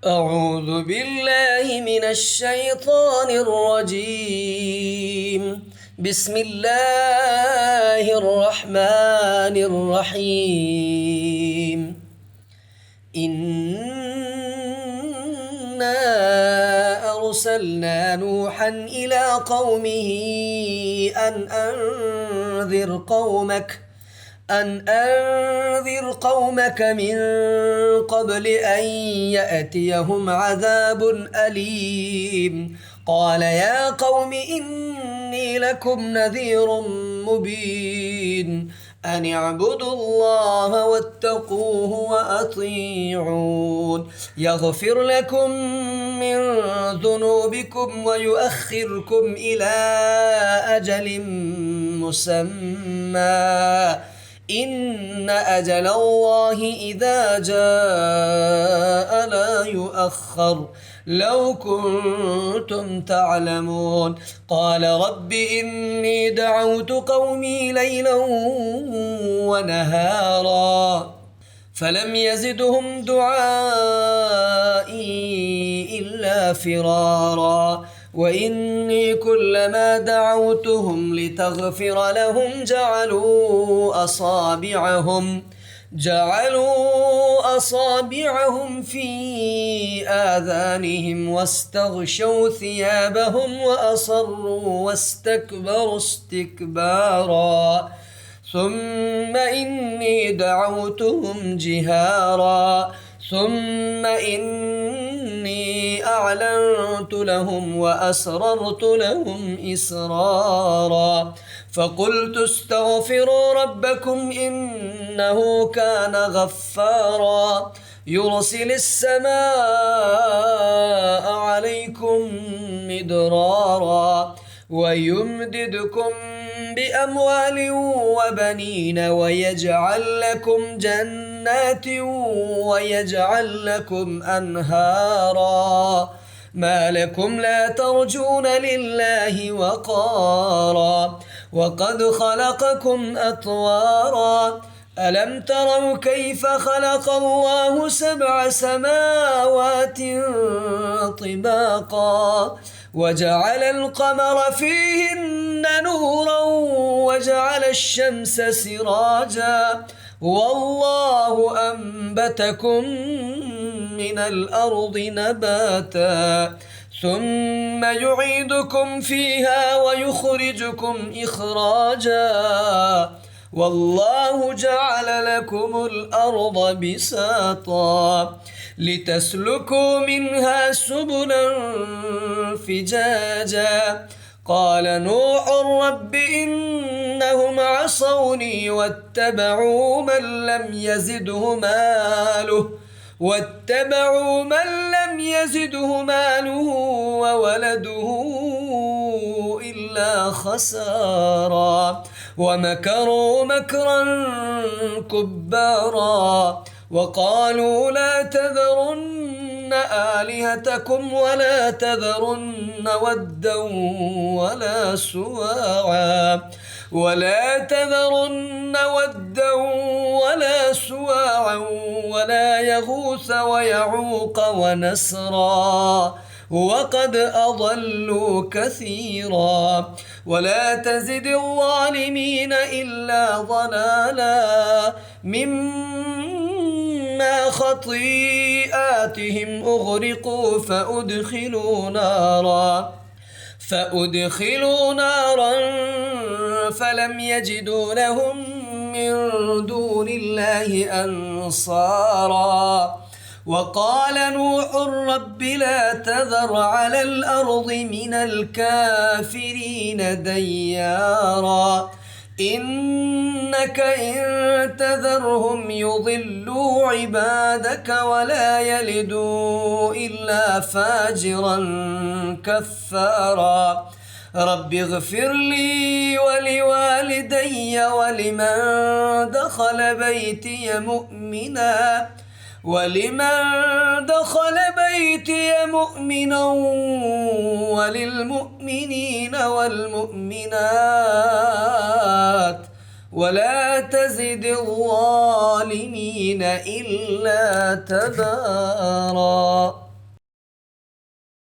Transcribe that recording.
أعوذ بالله من الشيطان الرجيم. بسم الله الرحمن الرحيم. إنا أرسلنا نوحا إلى قومه أن أنذر قومك من قبل أن يأتيهم عذاب أليم. قال يا قوم إني لكم نذير مبين أن اعبدوا الله واتقوه وأطيعون يغفر لكم من ذنوبكم ويؤخركم إلى أجل مسمى إن أجل الله إذا جاء لا يؤخر لو كنتم تعلمون. قال رب إني دعوت قومي ليلا ونهارا فلم يزدهم دعائي إلا فرارا وإني كلما دعوتهم لتغفر لهم جعلوا أصابعهم في آذانهم واستغشوا ثيابهم وأصروا واستكبروا استكبارا ثم إني دعوتهم جهارا ثم إني أعلنت لهم وأسررت لهم إسرارا فقلت استغفروا ربكم إنه كان غفارا يرسل السماء عليكم مدرارا ويمددكم بأموال وبنين ويجعل لكم جنات ويجعل لكم أنهارا ما لكم لا ترجون لله وقارا وقد خلقكم أطوارا ألم تروا كيف خلق الله 7 سماوات طباقا وجعل القمر فيهن نورا وجعل الشمس سراجا والله أنبتكم من الأرض نباتا ثم يعيدكم فيها ويخرجكم إخراجا والله جعل لكم الأرض بساطا لتسلكوا منها سبلا فجاجا قال نوح رب إنهم عصوني واتبعوا من لم يزده ماله وولده إلا خسارا ومكروا مكرا كبارا وقالوا لا تذرن آلهتكم ولا تذرن ودا ولا سواعا ولا يغوث ويعوق ونسرا وقد أضلوا كثيرا ولا تزد الظالمين إلا ضلالا مما خطيئاتهم أغرقوا فأدخلوا نارا فلم يجدوا لهم من دون الله أنصارا وقال نوح رب لا تذر على الأرض من الكافرين ديارا إنك إن تذرهم يضلوا عبادك ولا يلدوا إلا فاجرا كفارا رب اغفر لي ولوالدي ولمن دخل بيتي مؤمنا وللمؤمنين والمؤمنات ولا تزد الظالمين إلا تبارا.